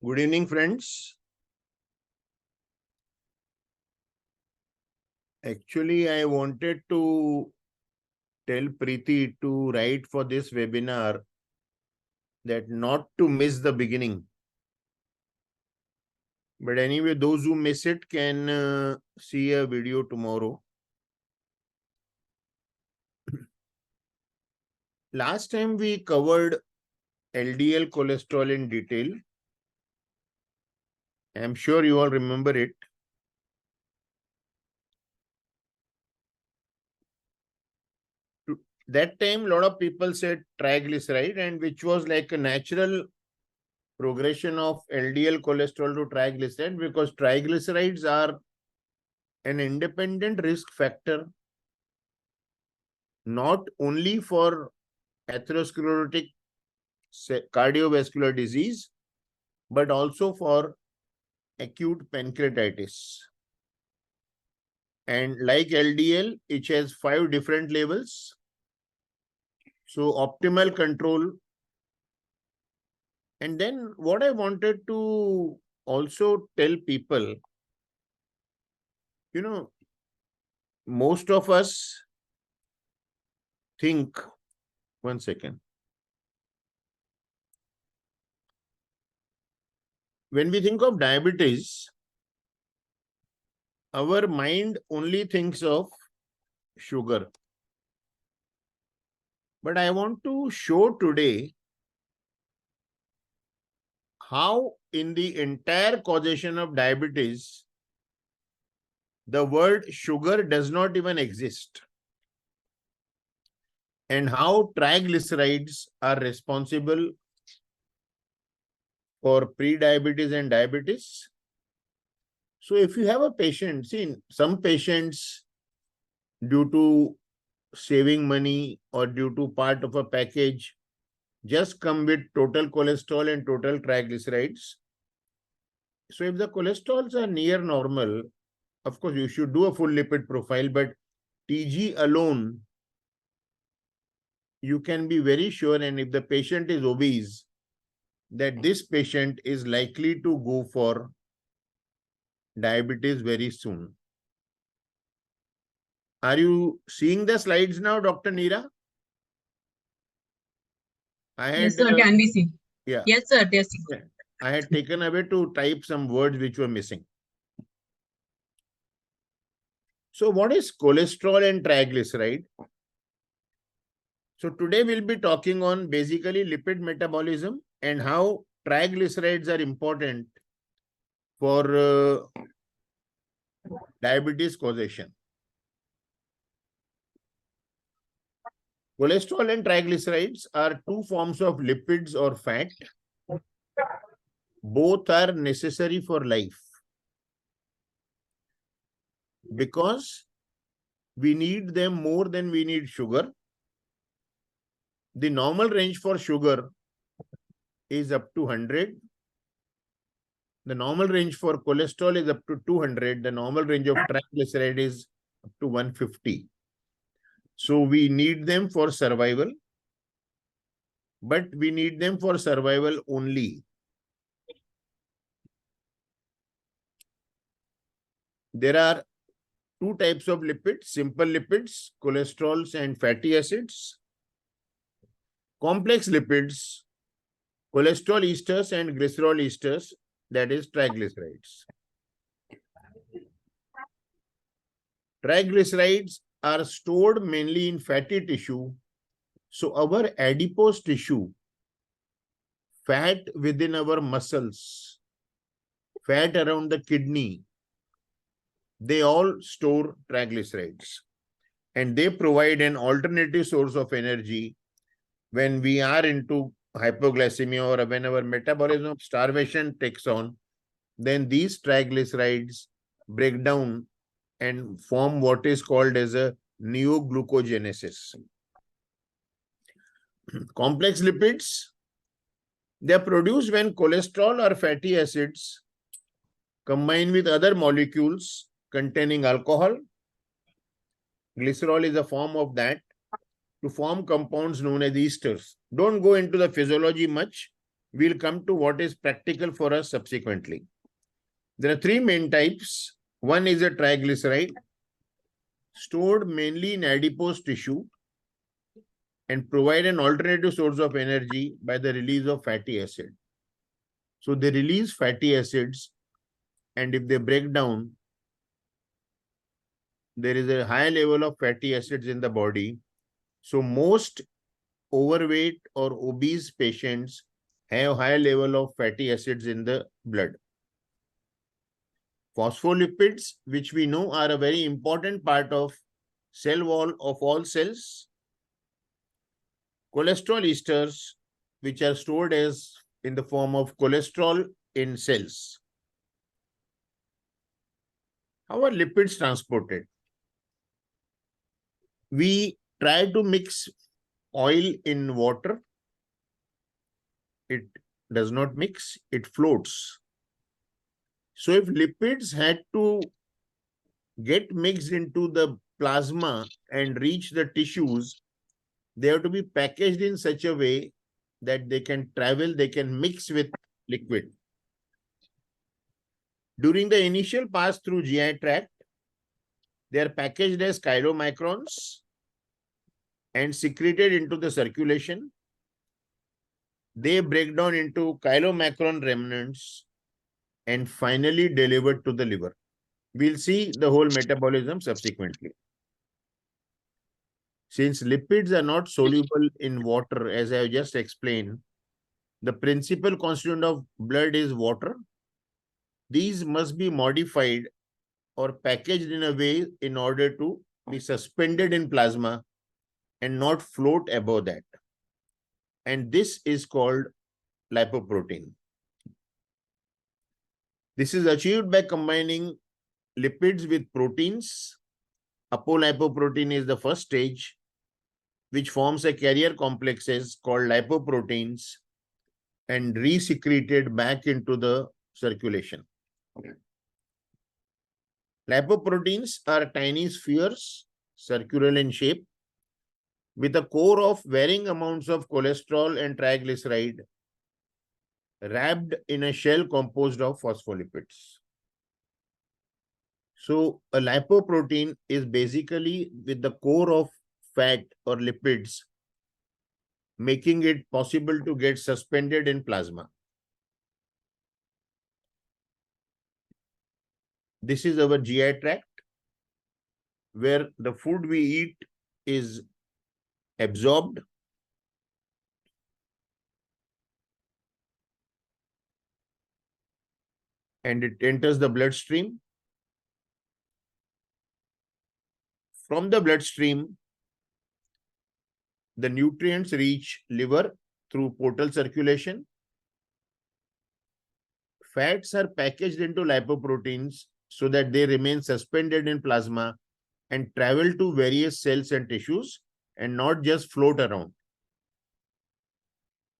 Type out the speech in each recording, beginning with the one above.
Good evening, friends. Actually, I wanted to tell Preeti to write for this webinar that not to miss the beginning. But anyway, those who miss it can see a video tomorrow. Last time we covered LDL cholesterol in detail. I'm sure you all remember it. That time, a lot of people said triglyceride, and which was like a natural progression of LDL cholesterol to triglyceride, because triglycerides are an independent risk factor, not only for atherosclerotic cardiovascular disease, but also for acute pancreatitis. And like LDL, it has 5 different levels. So optimal control. And then what I wanted to also tell people, most of us think, one second. When we think of diabetes, our mind only thinks of sugar. But I want to show today how in the entire causation of diabetes, the word sugar does not even exist, and how triglycerides are responsible for pre-diabetes and diabetes. So if you have a patient, see, some patients, due to saving money or due to part of a package, just come with total cholesterol and total triglycerides. So if the cholesterols are near normal, of course, you should do a full lipid profile, but TG alone, you can be very sure, and if the patient is obese, that this patient is likely to go for diabetes very soon. Are you seeing the slides now, Dr. Neera? Yes, sir. Can we see? Yeah. Yes, sir. Yes. Yeah. I had taken away to type some words which were missing. So what is cholesterol and triglyceride? So today we'll be talking on basically lipid metabolism and how triglycerides are important for diabetes causation. Cholesterol and triglycerides are 2 forms of lipids or fat. Both are necessary for life because we need them more than we need sugar. The normal range for sugar is up to 100. The normal range for cholesterol is up to 200. The normal range of triglyceride is up to 150. So we need them for survival, but we need them for survival only. There are 2 types of lipids: simple lipids, cholesterols and fatty acids. Complex lipids, cholesterol esters and glycerol esters, that is triglycerides. Triglycerides are stored mainly in fatty tissue. So our adipose tissue, fat within our muscles, fat around the kidney, they all store triglycerides. And they provide an alternative source of energy when we are into hypoglycemia or when our metabolism of starvation takes on. Then these triglycerides break down and form what is called as a neoglucogenesis. Complex lipids, they are produced when cholesterol or fatty acids combine with other molecules containing alcohol. Glycerol is a form of that, to form compounds known as esters. Don't go into the physiology much. We'll come to what is practical for us subsequently. There are three main types. One is a triglyceride, stored mainly in adipose tissue and provide an alternative source of energy by the release of fatty acid. So they release fatty acids, and if they break down, there is a high level of fatty acids in the body. So most overweight or obese patients have high level of fatty acids in the blood. Phospholipids, which we know are a very important part of cell wall of all cells. Cholesterol esters, which are stored as in the form of cholesterol in cells. How are lipids transported? We try to mix oil in water. It does not mix, it floats. So if lipids had to get mixed into the plasma and reach the tissues, they have to be packaged in such a way that they can travel, they can mix with liquid. During the initial pass through GI tract, they are packaged as chylomicrons and secreted into the circulation. They break down into chylomicron remnants and finally delivered to the liver. We'll see the whole metabolism subsequently. Since lipids are not soluble in water, as I have just explained, the principal constituent of blood is water. These must be modified or packaged in a way in order to be suspended in plasma and not float above that. And this is called lipoprotein. This is achieved by combining lipids with proteins. Apolipoprotein is the first stage, which forms a carrier complexes called lipoproteins and resecreted back into the circulation. Okay. Lipoproteins are tiny spheres, circular in shape, with a core of varying amounts of cholesterol and triglyceride wrapped in a shell composed of phospholipids. So a lipoprotein is basically with the core of fat or lipids, making it possible to get suspended in plasma. This is our GI tract, where the food we eat is absorbed and it enters the bloodstream. From the bloodstream, the nutrients reach liver through portal circulation. Fats are packaged into lipoproteins so that they remain suspended in plasma and travel to various cells and tissues and not just float around.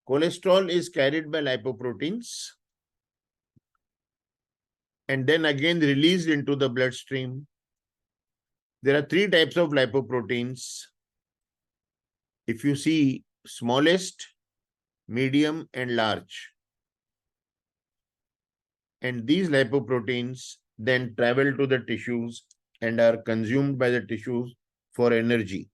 Cholesterol is carried by lipoproteins and then again released into the bloodstream. There are three types of lipoproteins. If you see smallest, medium, and large. And these lipoproteins then travel to the tissues and are consumed by the tissues for energy.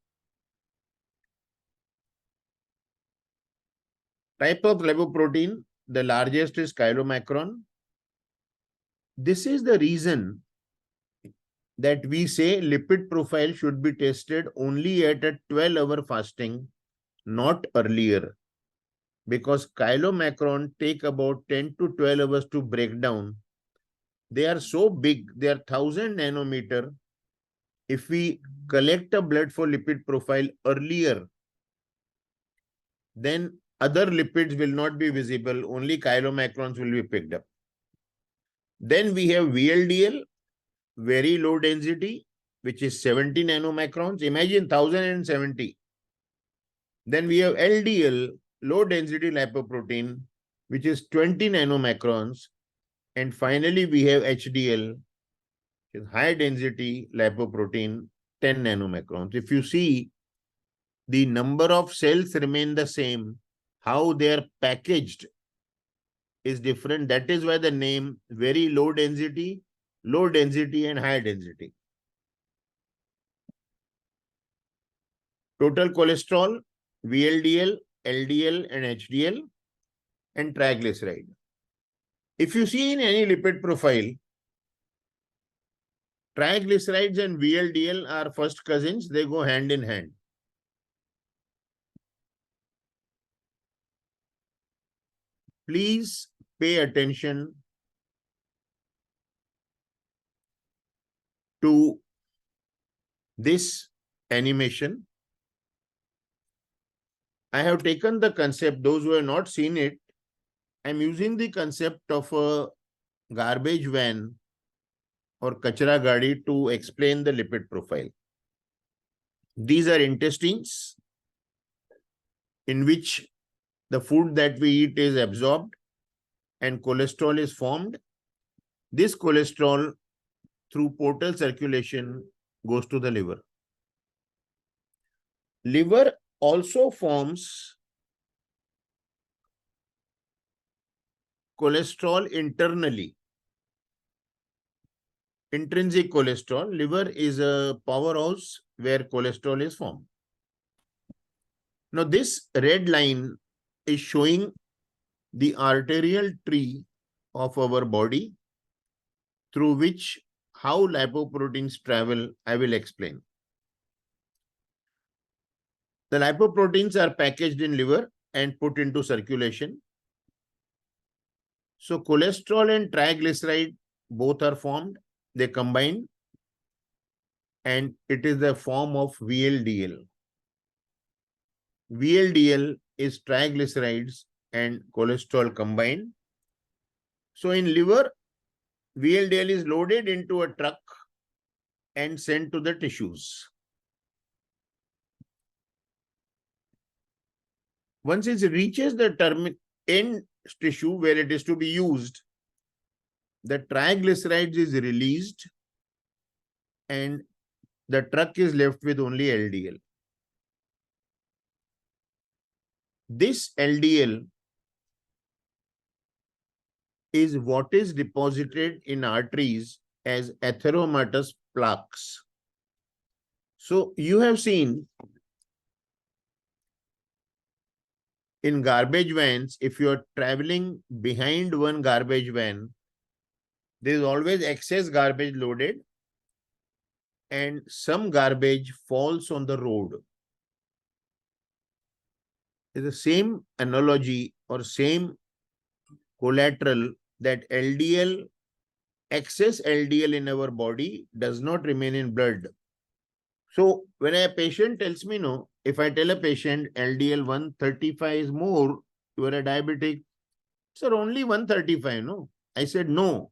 Type of lipoprotein, the largest is chylomicron. This is the reason that we say lipid profile should be tested only at a 12-hour fasting, not earlier. Because chylomicron take about 10 to 12 hours to break down. They are so big, they are 1000 nanometer. If we collect a blood for lipid profile earlier, then other lipids will not be visible, only chylomicrons will be picked up. Then we have VLDL, very low density, which is 70 nanomicrons. Imagine 1070. Then we have LDL, low density lipoprotein, which is 20 nanomicrons. And finally, we have HDL, which is high density lipoprotein, 10 nanomicrons. If you see, the number of cells remain the same. How they are packaged is different. That is why the name very low density, and high density. Total cholesterol, VLDL, LDL and HDL, and triglyceride. If you see in any lipid profile, triglycerides and VLDL are first cousins. They go hand in hand. Please pay attention to this animation. I have taken the concept, those who have not seen it, I'm using the concept of a garbage van or kachra gadi to explain the lipid profile. These are intestines in which the food that we eat is absorbed and cholesterol is formed. This cholesterol through portal circulation goes to the liver. Liver also forms cholesterol internally. Intrinsic cholesterol. Liver is a powerhouse where cholesterol is formed. Now, this red line is showing the arterial tree of our body through which how lipoproteins travel, I will explain. The lipoproteins are packaged in liver and put into circulation. So cholesterol and triglyceride both are formed. They combine and it is the form of VLDL. VLDL is triglycerides and cholesterol combined. So in liver, VLDL is loaded into a truck and sent to the tissues. Once it reaches the end tissue where it is to be used, the triglycerides is released and the truck is left with only LDL. This LDL is what is deposited in arteries as atheromatous plaques. So you have seen in garbage vans, if you are traveling behind one garbage van, there is always excess garbage loaded and some garbage falls on the road. It's the same analogy or same collateral that LDL, excess LDL in our body does not remain in blood. So when a patient tells me, no, if I tell a patient LDL 135 is more, you are a diabetic, sir, only 135, no? I said, no,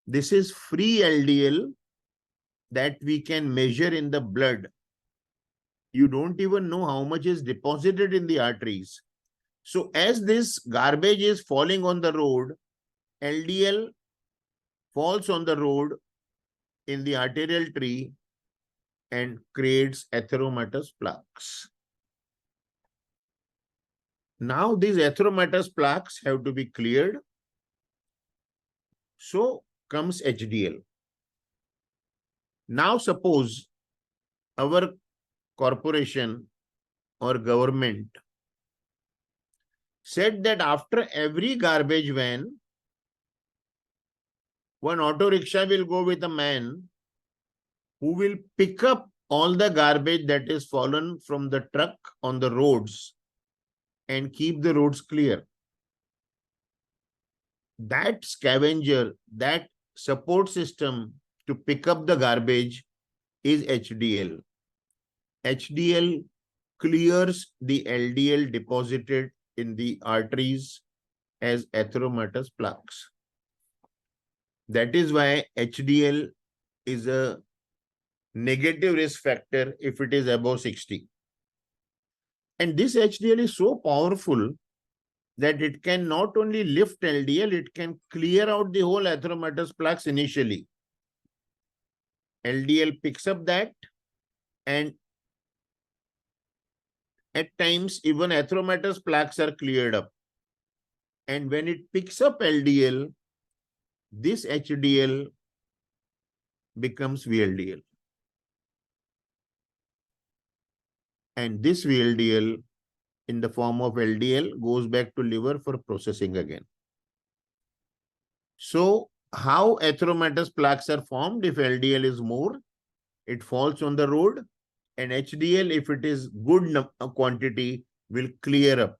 this is free LDL that we can measure in the blood. You don't even know how much is deposited in the arteries. So as this garbage is falling on the road, LDL falls on the road in the arterial tree and creates atheromatous plaques. Now these atheromatous plaques have to be cleared. So comes HDL. Now suppose our corporation or government said that after every garbage van, one auto rickshaw will go with a man who will pick up all the garbage that is fallen from the truck on the roads and keep the roads clear. That scavenger, that support system to pick up the garbage is HDL. HDL clears the LDL deposited in the arteries as atheromatous plaques. That is why HDL is a negative risk factor if it is above 60. And this HDL is so powerful that it can not only lift LDL, it can clear out the whole atheromatous plaques initially. LDL picks up that and at times even atheromatous plaques are cleared up. And when it picks up LDL, this HDL becomes VLDL. And this VLDL in the form of LDL goes back to liver for processing again. So how atheromatous plaques are formed? If LDL is more, it falls on the road, and HDL, if it is good quantity, will clear up.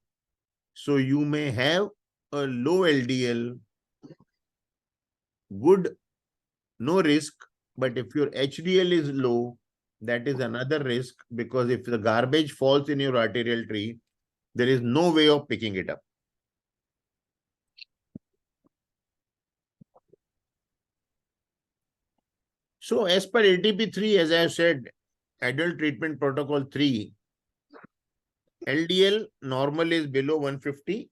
So you may have a low LDL, good, no risk, but if your HDL is low, that is another risk, because if the garbage falls in your arterial tree, there is no way of picking it up. So as per ATP3, as I have said, adult treatment protocol 3, LDL normal is below 150.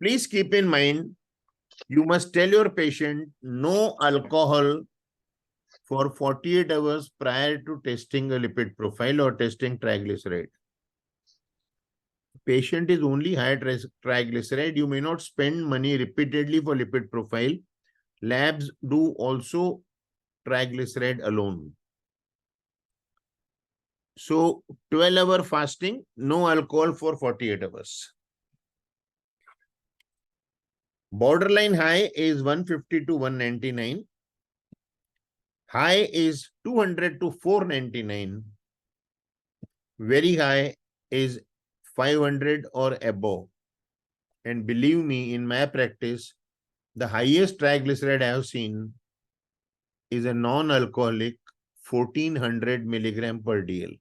Please keep in mind, you must tell your patient no alcohol for 48 hours prior to testing a lipid profile or testing triglyceride. Patient is only high triglyceride. You may not spend money repeatedly for lipid profile. Labs do also triglyceride alone. So 12-hour fasting, no alcohol for 48 hours. Borderline high is 150 to 199. High is 200 to 499. Very high is 500 or above. And believe me, in my practice, the highest triglyceride I have seen is a non-alcoholic 1400 milligram per DL.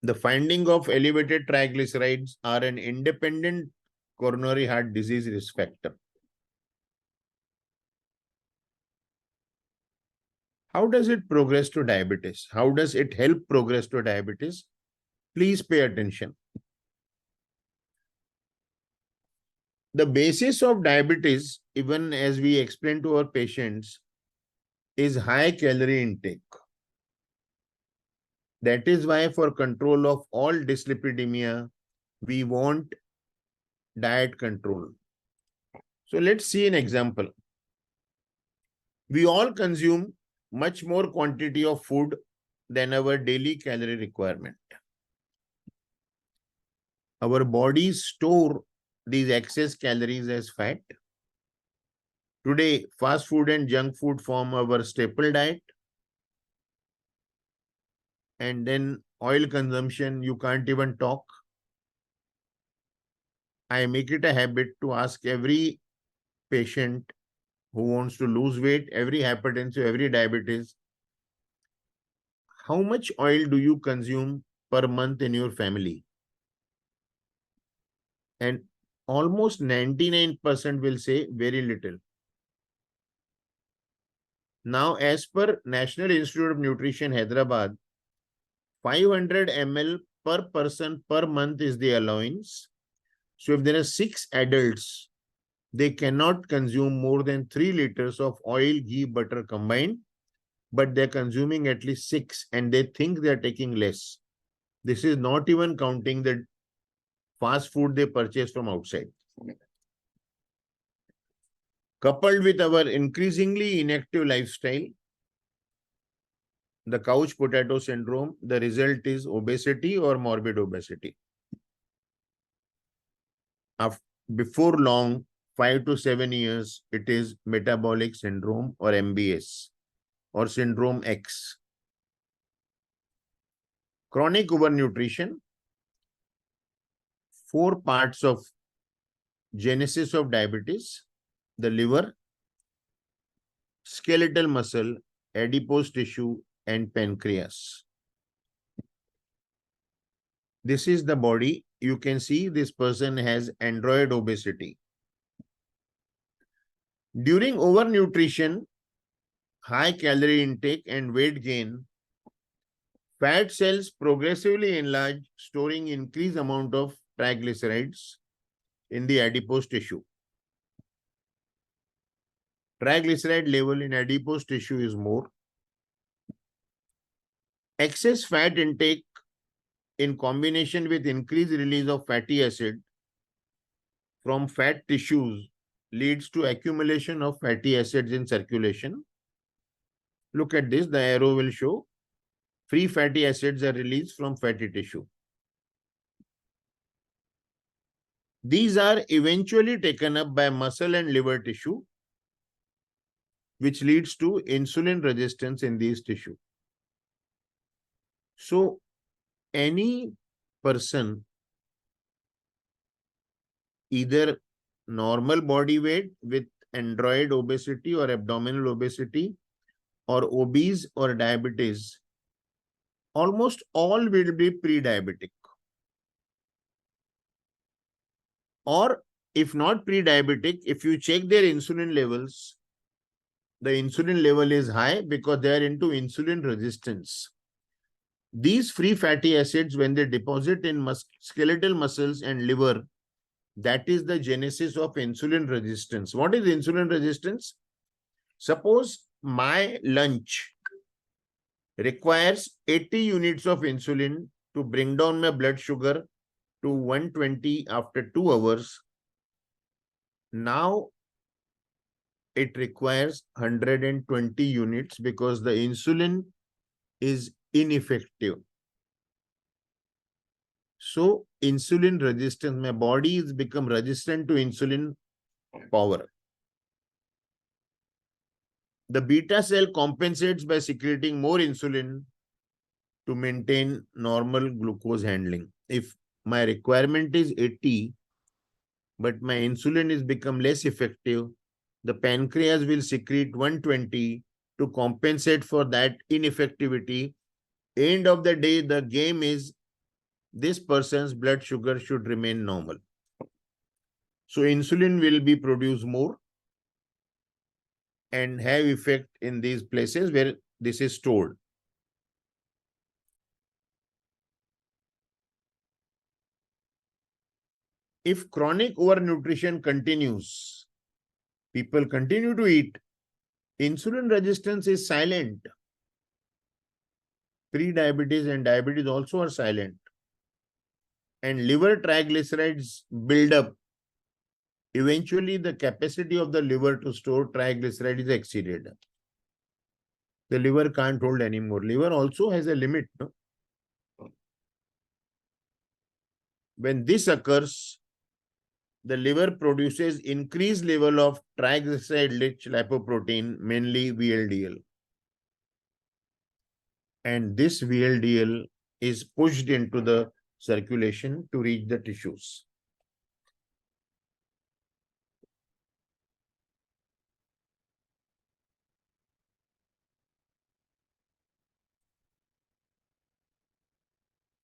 The finding of elevated triglycerides are an independent coronary heart disease risk factor. How does it progress to diabetes? How does it help progress to diabetes? Please pay attention. The basis of diabetes, even as we explain to our patients, is high calorie intake. That is why for control of all dyslipidemia, we want diet control. So let's see an example. We all consume much more quantity of food than our daily calorie requirement. Our bodies store these excess calories as fat. Today, fast food and junk food form our staple diet. And then oil consumption, you can't even talk. I make it a habit to ask every patient who wants to lose weight, every hypertensive, every diabetes, how much oil do you consume per month in your family? And almost 99% will say very little. Now, as per National Institute of Nutrition, Hyderabad, 500 ml per person per month is the allowance. So if there are 6 adults, they cannot consume more than 3 liters of oil, ghee, butter combined, but they're consuming at least 6 and they think they're taking less. This is not even counting the fast food they purchase from outside. Coupled with our increasingly inactive lifestyle, the couch potato syndrome, the result is obesity or morbid obesity. Before long, 5 to 7 years, it is metabolic syndrome or MBS or syndrome X. Chronic overnutrition, 4 parts of genesis of diabetes: the liver, skeletal muscle, adipose tissue, and pancreas. This is the body. You can see this person has android obesity. During overnutrition, high calorie intake and weight gain, fat cells progressively enlarge, storing increased amount of triglycerides in the adipose tissue. Triglyceride level in adipose tissue is more. Excess fat intake in combination with increased release of fatty acid from fat tissues leads to accumulation of fatty acids in circulation. Look at this, the arrow will show free fatty acids are released from fatty tissue. These are eventually taken up by muscle and liver tissue, which leads to insulin resistance in these tissue. So, any person, either normal body weight with android obesity or abdominal obesity, or obese or diabetes, almost all will be pre-diabetic. Or if not pre-diabetic, if you check their insulin levels, the insulin level is high because they are into insulin resistance. These free fatty acids, when they deposit in skeletal muscles and liver, that is the genesis of insulin resistance. What is insulin resistance? Suppose my lunch requires 80 units of insulin to bring down my blood sugar to 120 after 2 hours. Now it requires 120 units because the insulin is ineffective. So insulin resistance, my body has become resistant to insulin power. The beta cell compensates by secreting more insulin to maintain normal glucose handling. If my requirement is 80, but my insulin is become less effective, the pancreas will secrete 120 to compensate for that ineffectivity. End of the day, the game is this person's blood sugar should remain normal. So insulin will be produced more and have effect in these places where this is stored. If chronic overnutrition continues, people continue to eat, insulin resistance is silent. Pre-diabetes and diabetes also are silent. And liver triglycerides build up. Eventually, the capacity of the liver to store triglycerides is exceeded. The liver can't hold anymore. Liver also has a limit. No? When this occurs, the liver produces increased level of triglyceride-rich lipoprotein, mainly VLDL. And this VLDL is pushed into the circulation to reach the tissues.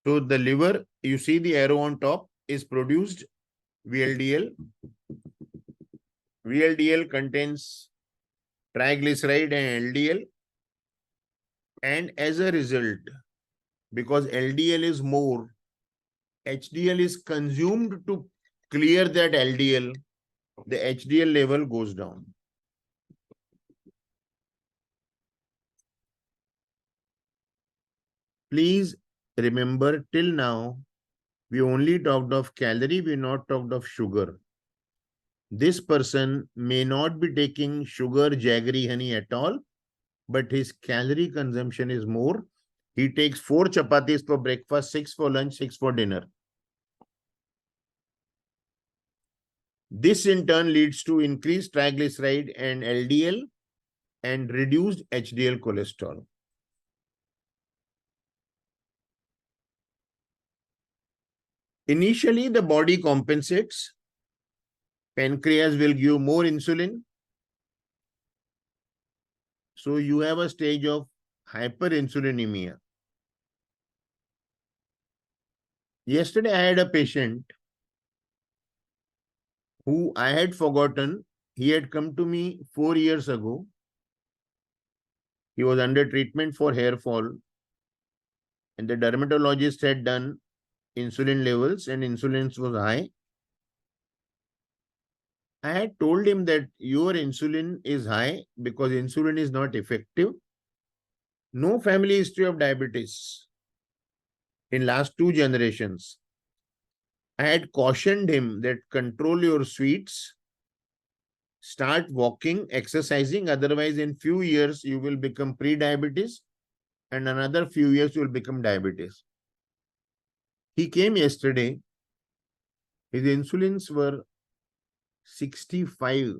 So the liver, you see the arrow on top, is produced VLDL. VLDL contains triglyceride and LDL. And as a result, because LDL is more, HDL is consumed to clear that LDL. The HDL level goes down. Please remember, till now, we only talked of calorie, we not talked of sugar. This person may not be taking sugar, jaggery, honey at all, but his calorie consumption is more. He takes 4 chapatis for breakfast, 6 for lunch, 6 for dinner. This in turn leads to increased triglyceride and LDL and reduced HDL cholesterol. Initially, the body compensates. Pancreas will give more insulin. So you have a stage of hyperinsulinemia. Yesterday, I had a patient who I had forgotten. He had come to me 4 years ago. He was under treatment for hair fall. And the dermatologist had done insulin levels and insulin was high. I had told him that your insulin is high because insulin is not effective. No family history of diabetes in last 2 generations. I had cautioned him that control your sweets, start walking, exercising. Otherwise, in few years, you will become pre-diabetes, and another few years, you will become diabetes. He came yesterday. His insulins were 65.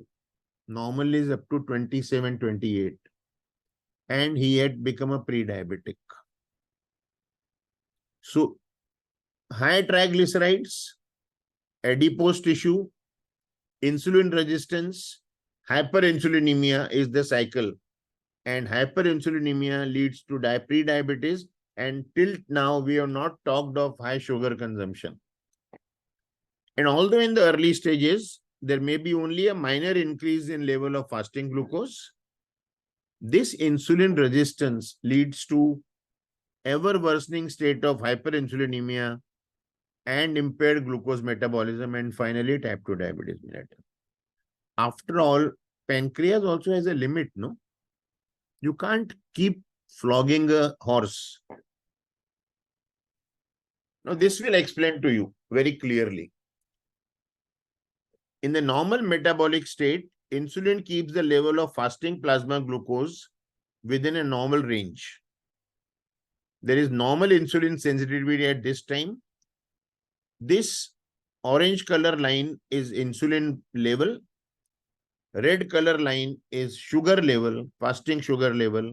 Normal is up to 27, 28. And he had become a pre-diabetic. So, high triglycerides, adipose tissue, insulin resistance, hyperinsulinemia is the cycle. And hyperinsulinemia leads to pre-diabetes. And till now, we have not talked of high sugar consumption. And although in the early stages, there may be only a minor increase in level of fasting glucose, this insulin resistance leads to ever worsening state of hyperinsulinemia and impaired glucose metabolism, and finally type 2 diabetes mellitus. After all, pancreas also has a limit, no? You can't keep flogging a horse. Now, this will explain to you very clearly. In the normal metabolic state, insulin keeps the level of fasting plasma glucose within a normal range. There is normal insulin sensitivity at this time. This orange color line is insulin level. Red color line is sugar level, fasting sugar level.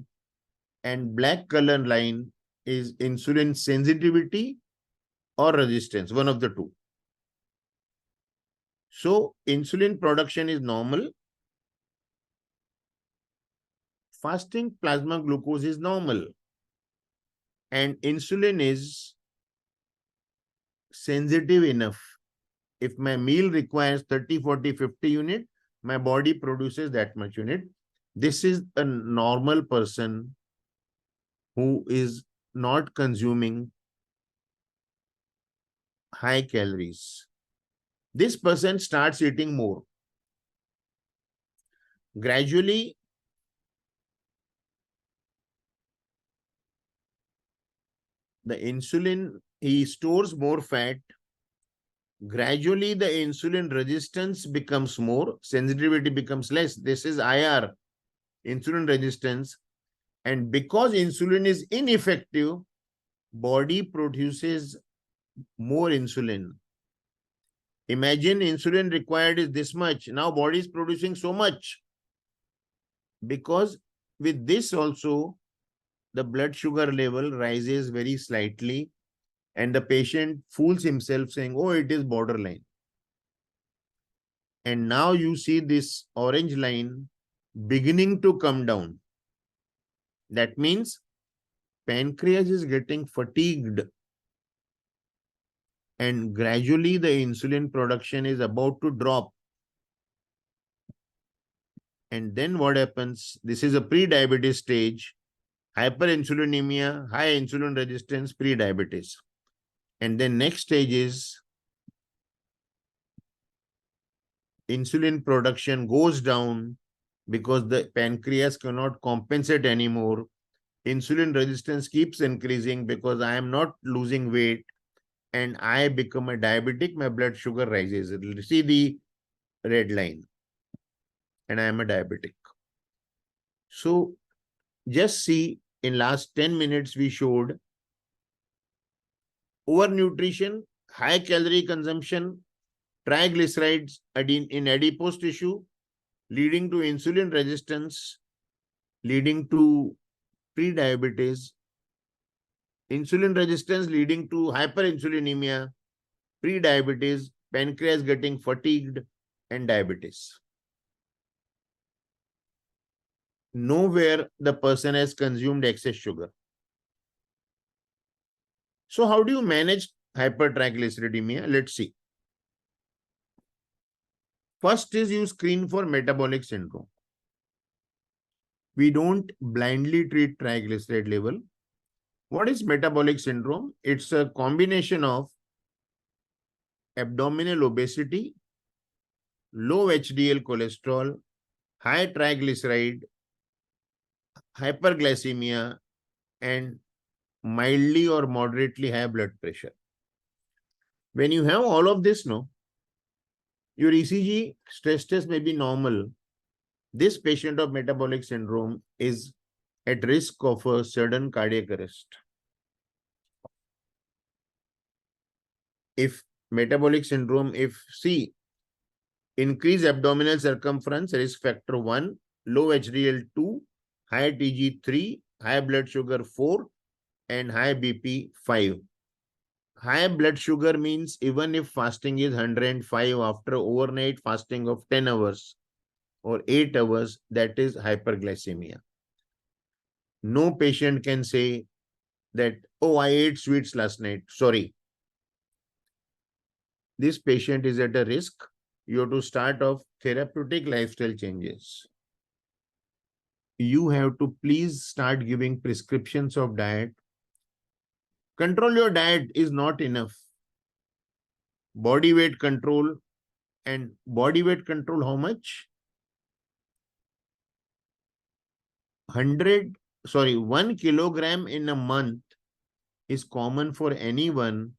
And black color line is insulin sensitivity or resistance, one of the two. So, insulin production is normal. Fasting plasma glucose is normal. And insulin is sensitive enough. If my meal requires 30, 40, 50 unit, my body produces that much unit. This is a normal person who is not consuming high calories. This person starts eating more. Gradually, the insulin, he stores more fat. Gradually, the insulin resistance becomes more, sensitivity becomes less. This is IR, insulin resistance. And because insulin is ineffective, body produces more insulin. Imagine insulin required is this much. Now body is producing so much. Because with this also, the blood sugar level rises very slightly and the patient fools himself saying, oh, it is borderline. And now you see this orange line beginning to come down. That means pancreas is getting fatigued and gradually the insulin production is about to drop. And then what happens? This is a pre-diabetes stage, hyperinsulinemia, high insulin resistance, pre-diabetes. And then next stage is insulin production goes down because the pancreas cannot compensate anymore. Insulin resistance keeps increasing because I am not losing weight and I become a diabetic, my blood sugar rises. See the red line. And I am a diabetic. So just see, in last 10 minutes we showed overnutrition, high calorie consumption, triglycerides in adipose tissue, leading to insulin resistance, leading to pre-diabetes, insulin resistance leading to hyperinsulinemia, pre-diabetes, pancreas getting fatigued, and diabetes. Nowhere the person has consumed excess sugar. So how do you manage hypertriglyceridemia? Let's see. First is you screen for metabolic syndrome. We don't blindly treat triglyceride level. What is metabolic syndrome? It's a combination of abdominal obesity, low HDL cholesterol, high triglyceride, hyperglycemia, and mildly or moderately high blood pressure. When you have all of this, no, your ECG stress test may be normal. This patient of metabolic syndrome is at risk of a sudden cardiac arrest. If metabolic syndrome, increase abdominal circumference, risk factor 1, low HDL2, high TG3, high blood sugar 4, and high BP 5. High blood sugar means even if fasting is 105 after overnight fasting of 10 hours or 8 hours, that is hyperglycemia. No patient can say that, oh, I ate sweets last night. Sorry. This patient is at a risk. You have to start off therapeutic lifestyle changes. You have to please start giving prescriptions of diet. Control your diet is not enough. Body weight control, and body weight control how much? 1 kilogram in a month is common for anyone.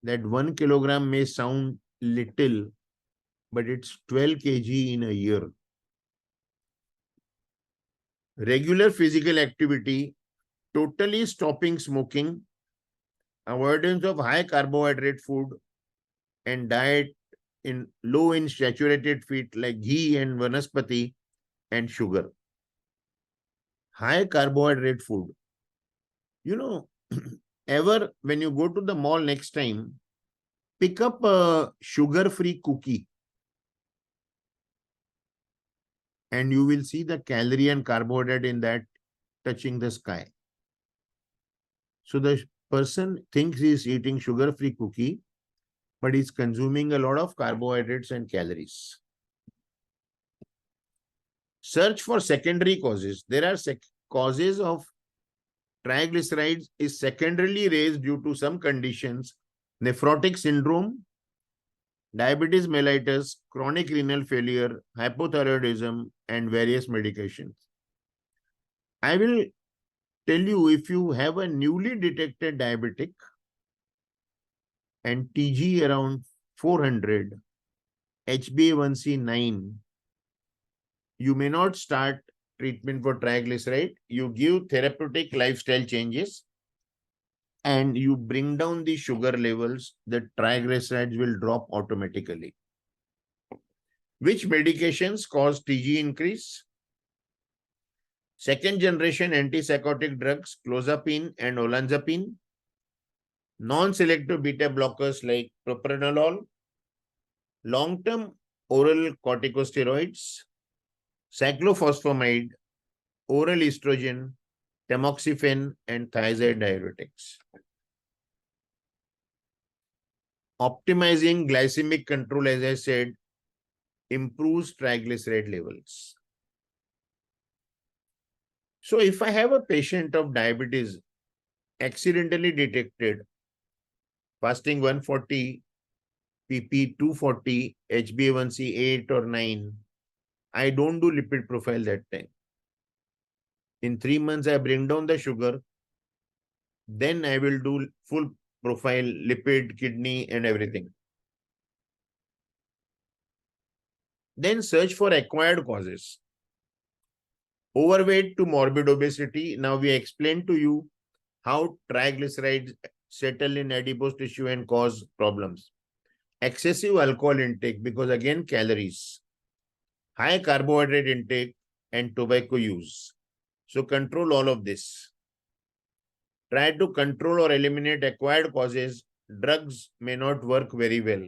That 1 kilogram may sound little, but it's 12 kg in a year. Regular physical activity, totally stopping smoking, avoidance of high carbohydrate food, and diet low in saturated fat like ghee and vanaspati and sugar. High carbohydrate food. You know, ever when you go to the mall next time, pick up a sugar-free cookie and you will see the calorie and carbohydrate in that touching the sky. So the person thinks he is eating sugar-free cookie, but he's consuming a lot of carbohydrates and calories. Search for secondary causes. There are causes of triglycerides is secondarily raised due to some conditions: nephrotic syndrome, diabetes mellitus, chronic renal failure, hypothyroidism, and various medications. I will tell you, if you have a newly detected diabetic and TG around 400, HbA1c 9, you may not start treatment for triglyceride. You give therapeutic lifestyle changes and you bring down the sugar levels, the triglycerides will drop automatically. Which medications cause TG increase? Second generation antipsychotic drugs, clozapine and olanzapine, non-selective beta blockers like propranolol, long-term oral corticosteroids, cyclophosphamide, oral estrogen, tamoxifen, and thiazide diuretics. Optimizing glycemic control, as I said, improves triglyceride levels. So if I have a patient of diabetes accidentally detected, fasting 140, PP 240, HbA1c 8 or 9, I don't do lipid profile that time. In 3 months, I bring down the sugar. Then I will do full profile, lipid, kidney, and everything. Then search for acquired causes. Overweight to morbid obesity. Now we explained to you how triglycerides settle in adipose tissue and cause problems. Excessive alcohol intake, because again calories. High carbohydrate intake and tobacco use. So control all of this. Try to control or eliminate acquired causes. Drugs may not work very well.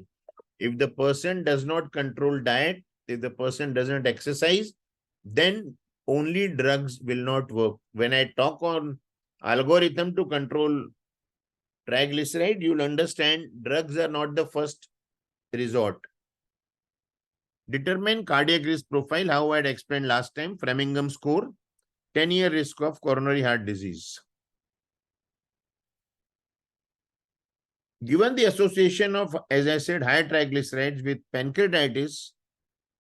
If the person does not control diet, if the person doesn't exercise, then only drugs will not work. When I talk on algorithm to control triglyceride, you'll understand drugs are not the first resort. Determine cardiac risk profile, how I had explained last time, Framingham score, 10-year risk of coronary heart disease. Given the association of, as I said, high triglycerides with pancreatitis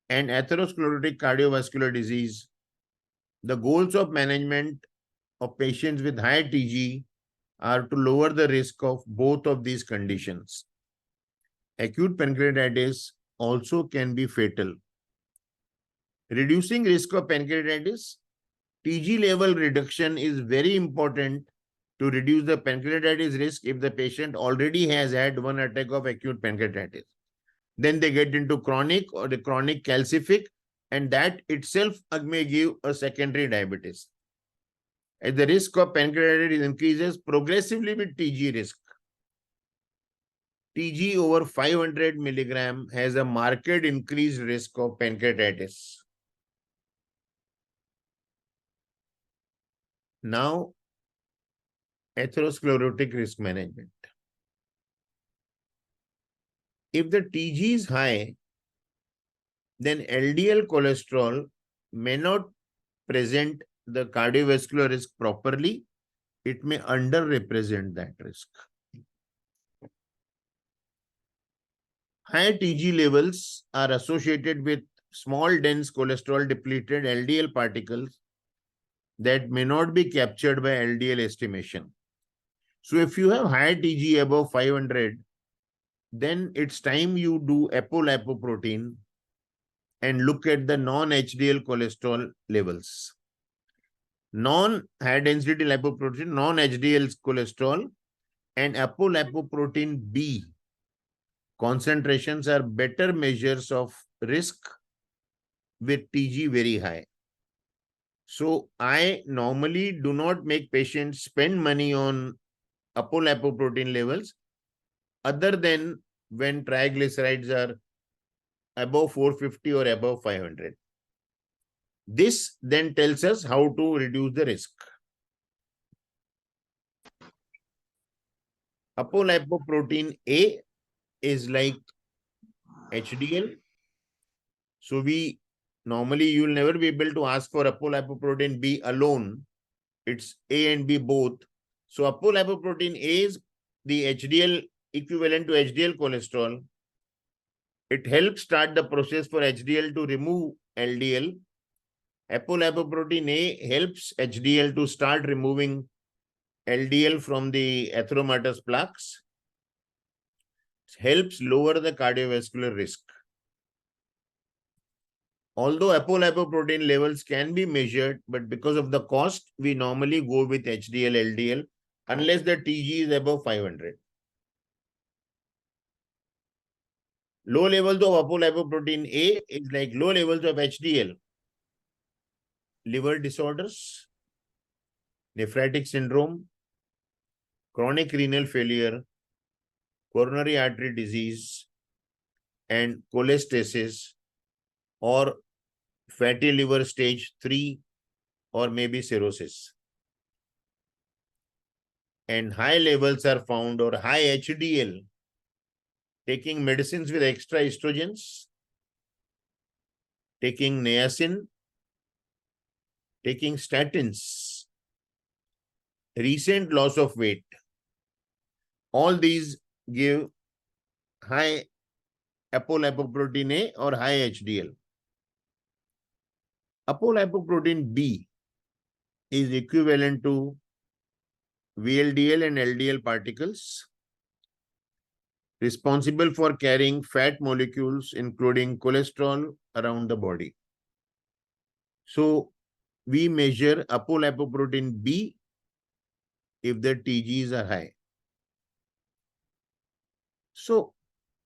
and atherosclerotic cardiovascular disease, the goals of management of patients with high TG are to lower the risk of both of these conditions. acute pancreatitis also can be fatal. Reducing risk of pancreatitis, TG level reduction is very important to reduce the pancreatitis risk if the patient already has had one attack of acute pancreatitis. Then they get into chronic or the chronic calcific, and that itself may give a secondary diabetes. As the risk of pancreatitis increases progressively with TG risk. TG over 500 milligram has a marked increased risk of pancreatitis. Now, atherosclerotic risk management. If the TG is high, then LDL cholesterol may not present the cardiovascular risk properly. It may underrepresent that risk. High TG levels are associated with small dense cholesterol depleted LDL particles that may not be captured by LDL estimation. So if you have high TG above 500, then it's time you do apolipoprotein and look at the non-HDL cholesterol levels. Non-high density lipoprotein, non-HDL cholesterol and apolipoprotein B concentrations are better measures of risk with TG very high. So I normally do not make patients spend money on apolipoprotein levels other than when triglycerides are above 450 or above 500. This then tells us how to reduce the risk. Apolipoprotein A is like HDL. So we normally you'll never be able to ask for apolipoprotein B alone. It's A and B both. So apolipoprotein A is the HDL equivalent to HDL cholesterol. It helps start the process for HDL to remove LDL. Apolipoprotein A helps HDL to start removing LDL from the atheromatous plaques. It helps lower the cardiovascular risk. Although apolipoprotein levels can be measured, but because of the cost, we normally go with HDL, LDL, unless the TG is above 500. Low levels of apolipoprotein A is like low levels of HDL. Liver disorders, nephrotic syndrome, chronic renal failure, coronary artery disease, and cholestasis or fatty liver stage 3 or maybe cirrhosis. And high levels are found or high HDL, taking medicines with extra estrogens, taking niacin, taking statins, recent loss of weight. All these give high apolipoprotein A or high HDL. Apolipoprotein B is equivalent to VLDL and LDL particles responsible for carrying fat molecules, including cholesterol, around the body. So we measure apolipoprotein B if the TGs are high. So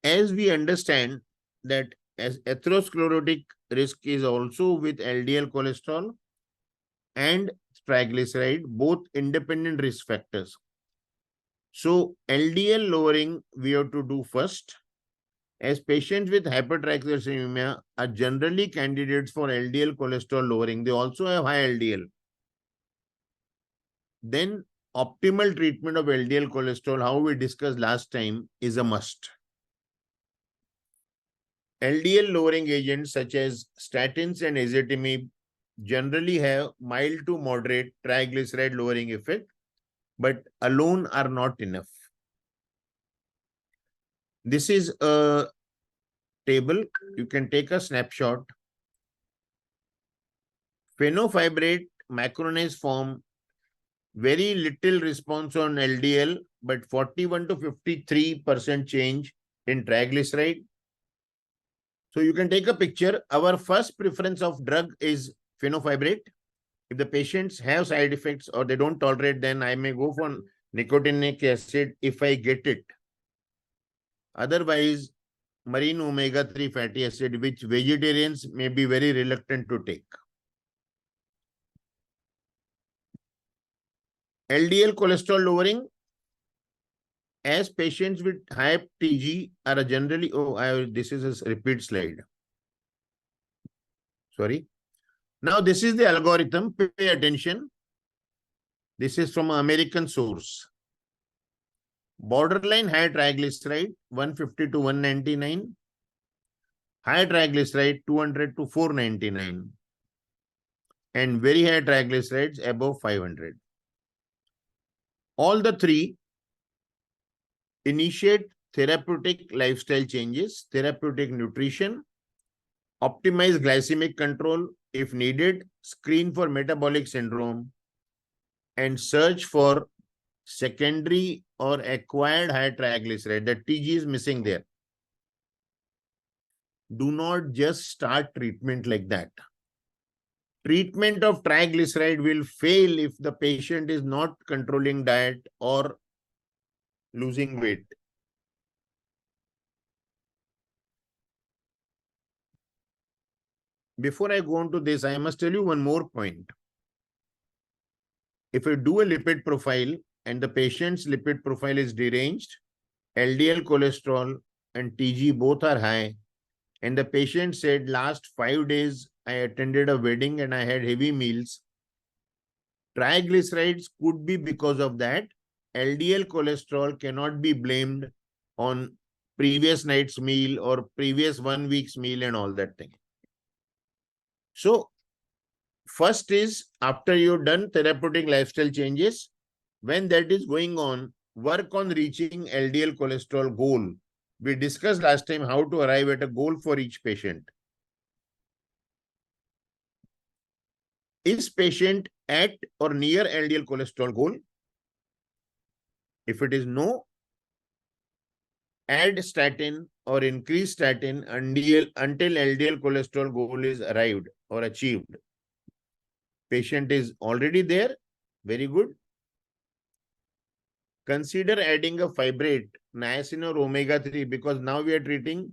as we understand that as atherosclerotic risk is also with LDL cholesterol and triglyceride, both independent risk factors. So LDL lowering we have to do first, as patients with hypertriglyceridemia are generally candidates for LDL cholesterol lowering. They also have high LDL. Then optimal treatment of LDL cholesterol, how we discussed last time, is a must. LDL lowering agents such as statins and ezetimibe generally have mild to moderate triglyceride lowering effect, but alone are not enough. This is a table. You can take a snapshot. Phenofibrate macronase form very little response on LDL, but 41 to 53% change in triglyceride. So you can take a picture. Our first preference of drug is fenofibrate. If the patients have side effects or they don't tolerate, then I may go for nicotinic acid if I get it. Otherwise, marine omega-3 fatty acid, which vegetarians may be very reluctant to take. LDL cholesterol lowering, as patients with high TG are generally, this is a repeat slide. Sorry. Now this is the algorithm. Pay attention. This is from an American source. Borderline high triglyceride 150 to 199. High triglyceride 200 to 499. And very high triglycerides above 500. All the three initiate therapeutic lifestyle changes, therapeutic nutrition, optimize glycemic control if needed, screen for metabolic syndrome, and search for secondary or acquired high triglyceride. The TG is missing there. Do not just start treatment like that. Treatment of triglyceride will fail if the patient is not controlling diet or losing weight. Before I go on to this, I must tell you one more point. If I do a lipid profile and the patient's lipid profile is deranged, LDL cholesterol and TG both are high, and the patient said last 5 days I attended a wedding and I had heavy meals, triglycerides could be because of that. LDL cholesterol cannot be blamed on previous night's meal or previous 1 week's meal and all that thing. So first is, after you've done therapeutic lifestyle changes, when that is going on, work on reaching LDL cholesterol goal. We discussed last time how to arrive at a goal for each patient. Is patient at or near LDL cholesterol goal? If it is no, add statin or increase statin until LDL cholesterol goal is arrived or achieved. Patient is already there, very good. Consider adding a fibrate, niacin or omega-3, because now we are treating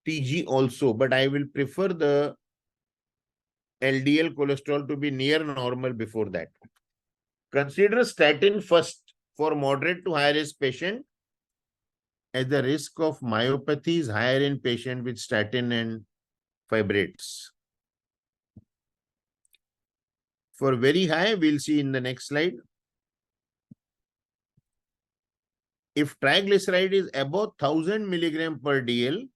TG also, but I will prefer the LDL cholesterol to be near normal before that. Consider statin first for moderate to high risk patient, as the risk of myopathy is higher in patient with statin and fibrates. For very high, we'll see in the next slide. If triglyceride is above 1000 milligram per DL,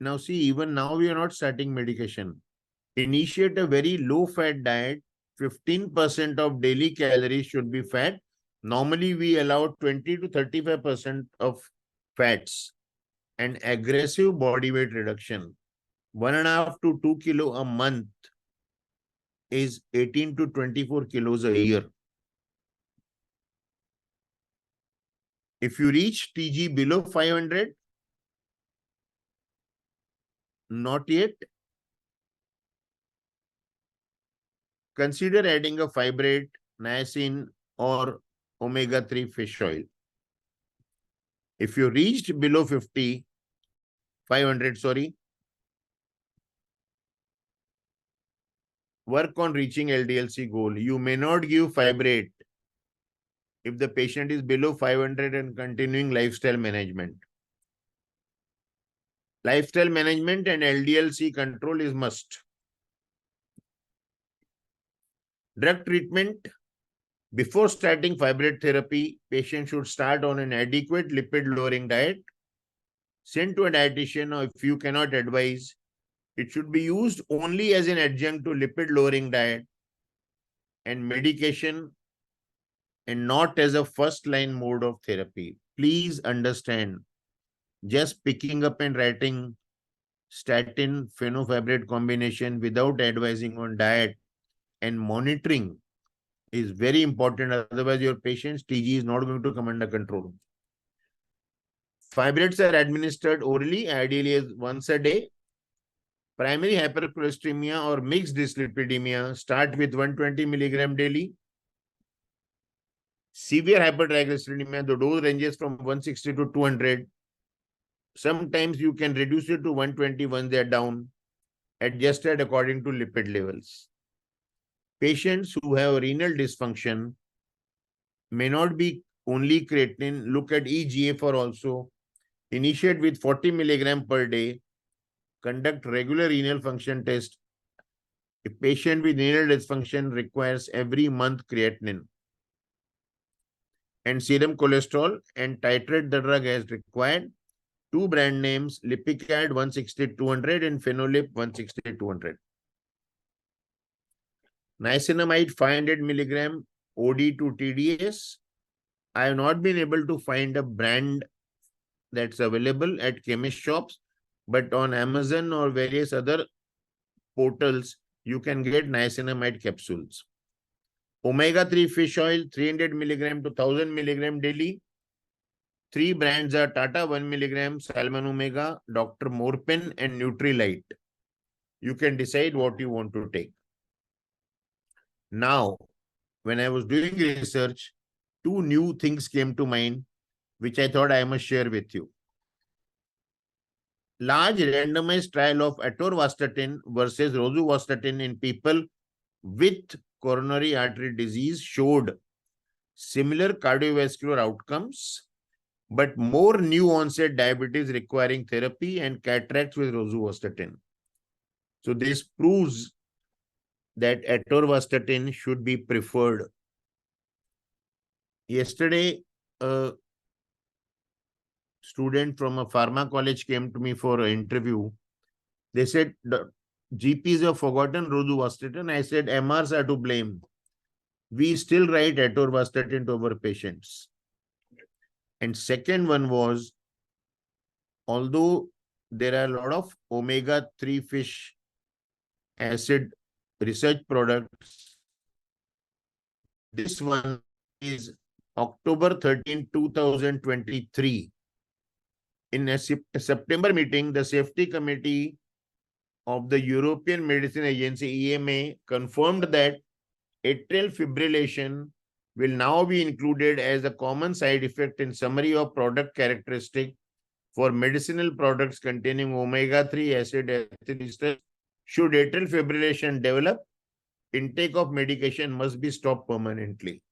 now see, even now we are not starting medication. Initiate a very low fat diet. 15% of daily calories should be fat. Normally we allow 20 to 35% of fats, and aggressive body weight reduction. 1.5 to 2 kilo a month is 18 to 24 kilos a year. If you reach TG below 500, not yet, consider adding a fibrate, niacin or omega-3 fish oil. If you reached below 500, work on reaching LDLC goal. You may not give fibrate if the patient is below 500 and continuing lifestyle management. Lifestyle management and LDLC control is must. Drug treatment. Before starting fibrate therapy, patient should start on an adequate lipid-lowering diet. Send to a dietitian, or if you cannot advise, it should be used only as an adjunct to lipid-lowering diet and medication, and not as a first-line mode of therapy. Please understand, just picking up and writing statin fenofibrate combination without advising on diet and monitoring is very important. Otherwise, your patient's TG is not going to come under control. Fibrates are administered orally, ideally as once a day. Primary hypercholesteremia or mixed dyslipidemia start with 120 milligram daily. Severe hypertriglyceridemia, the dose ranges from 160 to 200. Sometimes you can reduce it to 120 once they are down, adjusted according to lipid levels. Patients who have renal dysfunction may not be only creatinine. Look at eGFR also. Initiate with 40 milligram per day. Conduct regular renal function test. A patient with renal dysfunction requires every month creatinine and serum cholesterol and titrate the drug as required. Two brand names, Lipicad 160-200 and Phenolip 160-200. Niacinamide 500 milligram OD to TDS. I have not been able to find a brand that's available at chemist shops, but on Amazon or various other portals, you can get niacinamide capsules. Omega-3 fish oil, 300 milligram to 1000 milligram daily. Three brands are Tata 1 milligram, Salmon Omega, Dr. Morpin, and Nutrilite. You can decide what you want to take. Now, when I was doing research, two new things came to mind, which I thought I must share with you. Large randomized trial of atorvastatin versus rosuvastatin in people with coronary artery disease showed similar cardiovascular outcomes, but more new onset diabetes requiring therapy and cataracts with rosuvastatin. So this proves that atorvastatin should be preferred. Yesterday, a student from a pharma college came to me for an interview. They said the GPs have forgotten rosuvastatin. I said MRs are to blame. We still write atorvastatin to our patients. And second one was, although there are a lot of omega-3 fish acid research products, this one is October 13, 2023. In a September meeting, the safety committee of the European Medicine Agency, EMA, confirmed that atrial fibrillation will now be included as a common side effect in summary of product characteristic for medicinal products containing omega-3 acid ester. Should atrial fibrillation develop, intake of medication must be stopped permanently.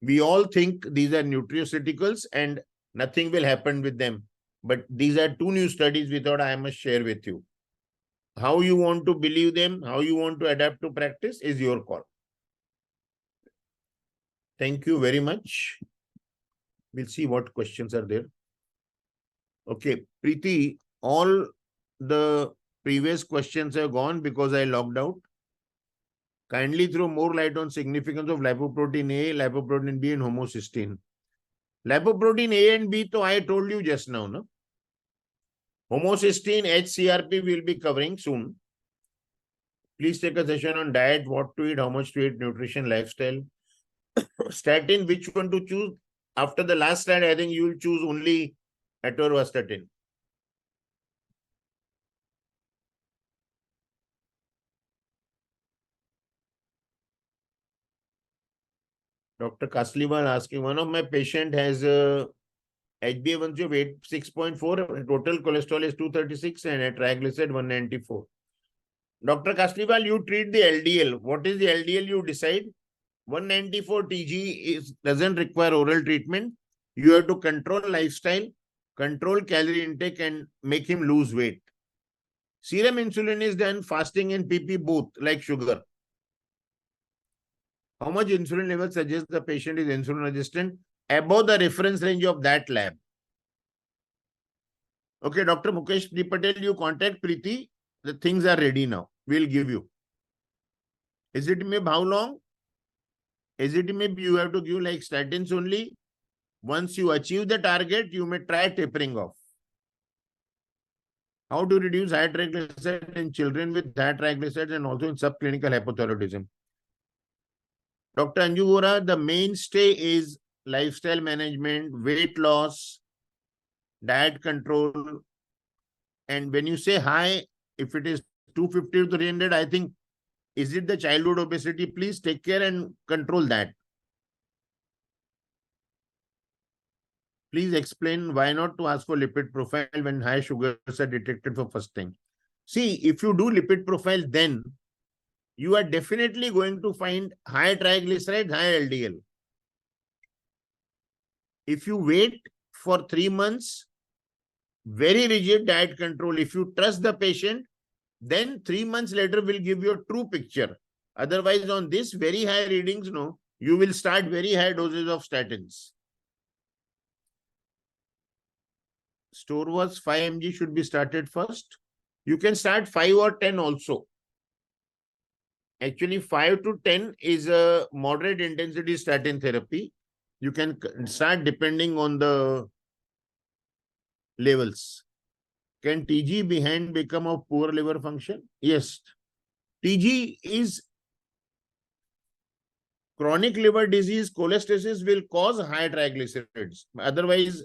We all think these are nutraceuticals and nothing will happen with them. But these are two new studies we thought I must share with you. How you want to believe them, how you want to adapt to practice is your call. Thank you very much. We'll see what questions are there. Okay, Preeti, all the previous questions have gone because I logged out. Kindly throw more light on significance of lipoprotein A, lipoprotein B, and homocysteine. Lipoprotein A and B, so I told you just now, no? Homocysteine, HCRP will be covering soon. Please take a session on diet, what to eat, how much to eat, nutrition, lifestyle. Statin, which one to choose? After the last slide, I think you will choose only atorvastatin. Dr. Kasliwal asking, one of my patient has a HbA1c of 6.4, total cholesterol is 236 and a triglyceride 194. Dr. Kasliwal, you treat the LDL. What is the LDL you decide? 194 TG doesn't require oral treatment. You have to control lifestyle, control calorie intake and make him lose weight. Serum insulin is done fasting and PP both, like sugar. How much insulin level suggests the patient is insulin resistant? Above the reference range of that lab. Okay, Dr. Mukesh Patel, you contact Preeti. The things are ready now. We'll give you. Ezetimibe, how long? Ezetimibe, you have to give like statins only. Once you achieve the target, you may try tapering off. How to reduce high triglycerides in children with high triglycerides and also in subclinical hypothyroidism? Dr. Anju Vora, the mainstay is lifestyle management, weight loss, diet control. And when you say high, if it is 250 to 300, I think, is it the childhood obesity? Please take care and control that. Please explain why not to ask for lipid profile when high sugars are detected for first time. See, if you do lipid profile, then you are definitely going to find high triglycerides, high LDL. If you wait for 3 months, very rigid diet control, if you trust the patient, then 3 months later will give you a true picture. Otherwise, on this very high readings, no, you will start very high doses of statins. Store was 5 mg should be started first. You can start 5 or 10 also. Actually, 5 to 10 is a moderate intensity statin therapy. You can start depending on the levels. Can TG behind become of poor liver function? Yes. TG is chronic liver disease, cholestasis will cause high triglycerides. Otherwise,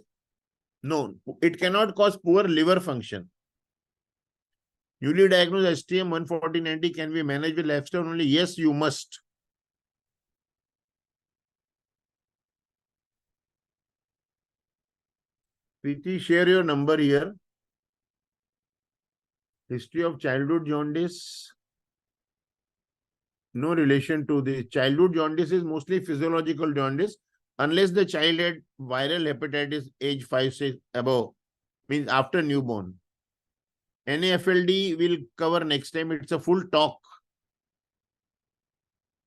no, it cannot cause poor liver function. Newly diagnosed STM 140/90 can be managed with lifestyle only? Yes, you must. Preeti, share your number here. History of childhood jaundice. No relation to the childhood jaundice is mostly physiological jaundice, unless the child had viral hepatitis age 5, 6 above, means after newborn. NAFLD will cover next time. It's a full talk.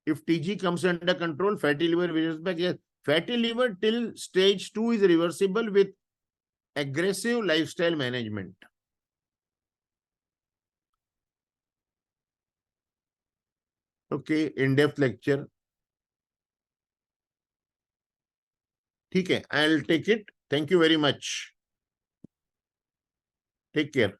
If TG comes under control, fatty liver reverses back. Yes, fatty liver till stage 2 is reversible with aggressive lifestyle management. Okay, in-depth lecture. ठीक है, I'll take it. Thank you very much. Take care.